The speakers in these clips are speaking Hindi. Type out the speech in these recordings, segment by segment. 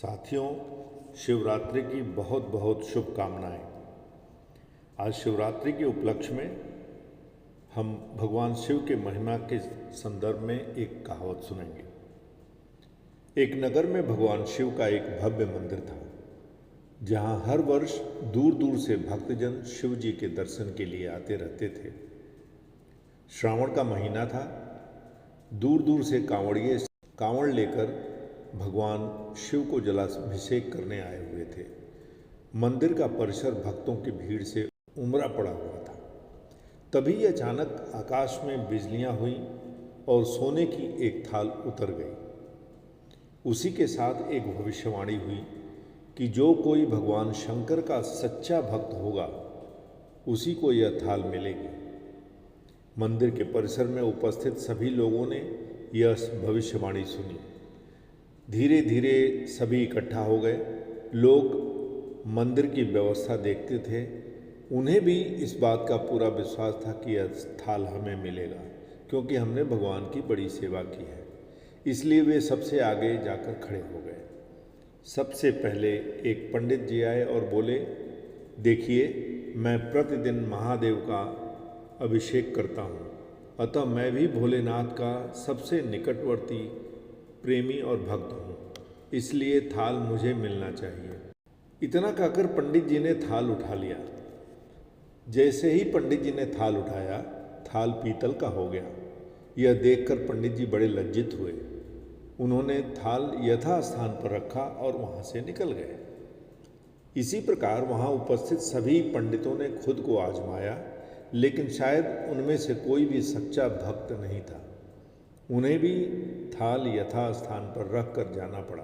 साथियों, शिवरात्रि की बहुत बहुत शुभकामनाएं। आज शिवरात्रि के उपलक्ष्य में हम भगवान शिव के महिमा के संदर्भ में एक कहावत सुनेंगे। एक नगर में भगवान शिव का एक भव्य मंदिर था, जहां हर वर्ष दूर दूर से भक्तजन शिव जी के दर्शन के लिए आते रहते थे। श्रावण का महीना था। दूर दूर से कांवड़िए कांवड़ लेकर भगवान शिव को जलाभिषेक करने आए हुए थे। मंदिर का परिसर भक्तों की भीड़ से उमड़ा पड़ा हुआ था। तभी अचानक आकाश में बिजलियां हुई और सोने की एक थाल उतर गई। उसी के साथ एक भविष्यवाणी हुई कि जो कोई भगवान शंकर का सच्चा भक्त होगा, उसी को यह थाल मिलेगी। मंदिर के परिसर में उपस्थित सभी लोगों ने यह भविष्यवाणी सुनी। धीरे धीरे सभी इकट्ठा हो गए। लोग मंदिर की व्यवस्था देखते थे। उन्हें भी इस बात का पूरा विश्वास था कि यह थाल हमें मिलेगा, क्योंकि हमने भगवान की बड़ी सेवा की है। इसलिए वे सबसे आगे जाकर खड़े हो गए। सबसे पहले एक पंडित जी आए और बोले, देखिए, मैं प्रतिदिन महादेव का अभिषेक करता हूँ, अतः मैं भी भोलेनाथ का सबसे निकटवर्ती प्रेमी और भक्त हूँ, इसलिए थाल मुझे मिलना चाहिए। इतना कहकर पंडित जी ने थाल उठा लिया। जैसे ही पंडित जी ने थाल उठाया, थाल पीतल का हो गया। यह देखकर पंडित जी बड़े लज्जित हुए। उन्होंने थाल यथास्थान पर रखा और वहाँ से निकल गए। इसी प्रकार वहाँ उपस्थित सभी पंडितों ने खुद को आजमाया, लेकिन शायद उनमें से कोई भी सच्चा भक्त नहीं था। उन्हें भी थाल यथास्थान पर रख कर जाना पड़ा।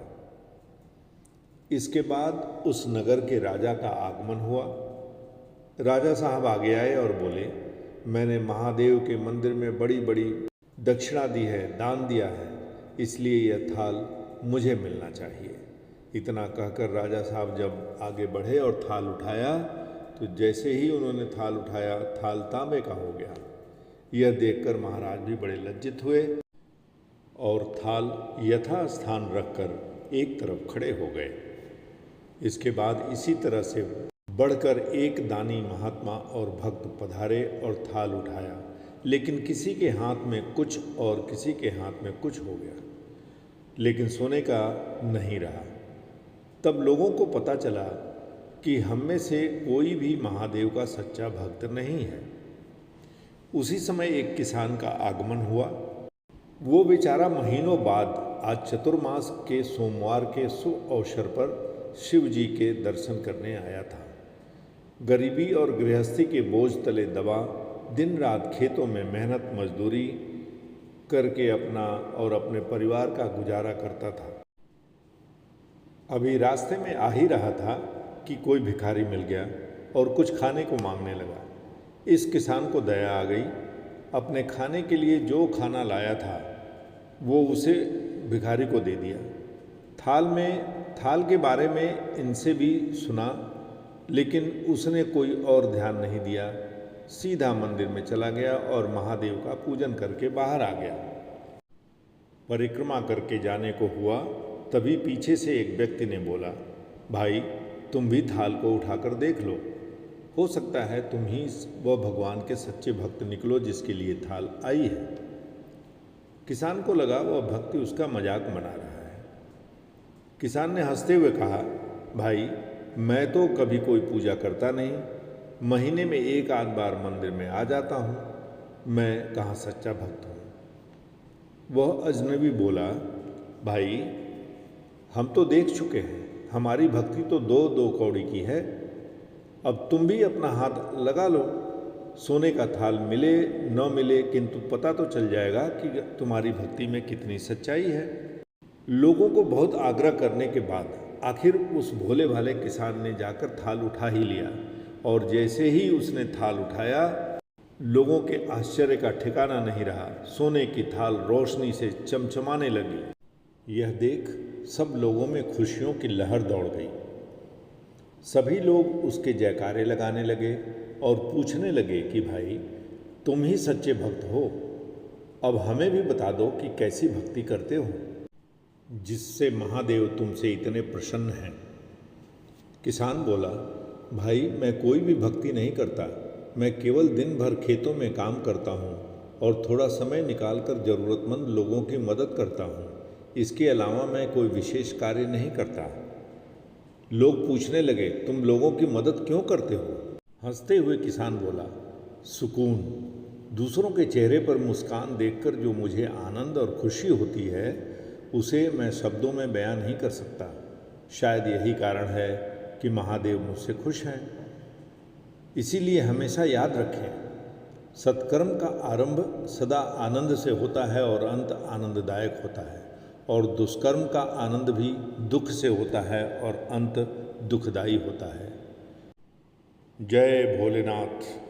इसके बाद उस नगर के राजा का आगमन हुआ। राजा साहब आगे आए और बोले, मैंने महादेव के मंदिर में बड़ी बड़ी दक्षिणा दी है, दान दिया है, इसलिए यह थाल मुझे मिलना चाहिए। इतना कहकर राजा साहब जब आगे बढ़े और थाल उठाया, तो जैसे ही उन्होंने थाल उठाया, थाल तांबे का हो गया। यह देखकर महाराज भी बड़े लज्जित हुए और थाल यथास्थान रखकर एक तरफ खड़े हो गए। इसके बाद इसी तरह से बढ़कर एक दानी महात्मा और भक्त पधारे और थाल उठाया, लेकिन किसी के हाथ में कुछ और किसी के हाथ में कुछ हो गया, लेकिन सोने का नहीं रहा। तब लोगों को पता चला कि हम में से कोई भी महादेव का सच्चा भक्त नहीं है। उसी समय एक किसान का आगमन हुआ। वो बेचारा महीनों बाद आज चतुर्मास के सोमवार के शुभ अवसर पर शिव जी के दर्शन करने आया था। गरीबी और गृहस्थी के बोझ तले दबा दिन रात खेतों में मेहनत मजदूरी करके अपना और अपने परिवार का गुजारा करता था। अभी रास्ते में आ ही रहा था कि कोई भिखारी मिल गया और कुछ खाने को मांगने लगा। इस किसान को दया आ गई। अपने खाने के लिए जो खाना लाया था वो उसे भिखारी को दे दिया। थाल के बारे में इनसे भी सुना, लेकिन उसने कोई और ध्यान नहीं दिया। सीधा मंदिर में चला गया और महादेव का पूजन करके बाहर आ गया। परिक्रमा करके जाने को हुआ, तभी पीछे से एक व्यक्ति ने बोला, भाई, तुम भी थाल को उठाकर देख लो, हो सकता है तुम ही वह भगवान के सच्चे भक्त निकलो जिसके लिए थाल आई है। किसान को लगा वह भक्ति उसका मजाक बना रहा है। किसान ने हंसते हुए कहा, भाई, मैं तो कभी कोई पूजा करता नहीं, महीने में एक आध बार मंदिर में आ जाता हूँ, मैं कहाँ सच्चा भक्त हूँ। वह अजनबी बोला, भाई, हम तो देख चुके हैं, हमारी भक्ति तो दो दो कौड़ी की है। अब तुम भी अपना हाथ लगा लो। सोने का थाल मिले न मिले, किंतु पता तो चल जाएगा कि तुम्हारी भक्ति में कितनी सच्चाई है। लोगों को बहुत आग्रह करने के बाद आखिर उस भोले भाले किसान ने जाकर थाल उठा ही लिया, और जैसे ही उसने थाल उठाया, लोगों के आश्चर्य का ठिकाना नहीं रहा। सोने की थाल रोशनी से चमचमाने लगी। यह देख सब लोगों में खुशियों की लहर दौड़ गई। सभी लोग उसके जयकारे लगाने लगे और पूछने लगे कि भाई, तुम ही सच्चे भक्त हो, अब हमें भी बता दो कि कैसी भक्ति करते हो। जिससे महादेव तुमसे इतने प्रसन्न हैं। किसान बोला, भाई मैं कोई भी भक्ति नहीं करता, मैं केवल दिन भर खेतों में काम करता हूँ और थोड़ा समय निकालकर ज़रूरतमंद लोगों की मदद करता हूँ। इसके अलावा मैं कोई विशेष कार्य नहीं करता। लोग पूछने लगे, तुम लोगों की मदद क्यों करते हो? हंसते हुए किसान बोला, सुकून। दूसरों के चेहरे पर मुस्कान देखकर जो मुझे आनंद और खुशी होती है उसे मैं शब्दों में बयां नहीं कर सकता। शायद यही कारण है कि महादेव मुझसे खुश हैं। इसीलिए हमेशा याद रखें, सत्कर्म का आरंभ सदा आनंद से होता है और अंत आनंददायक होता है, और दुष्कर्म का आनंद भी दुख से होता है और अंत दुखदायी होता है। जय भोलेनाथ।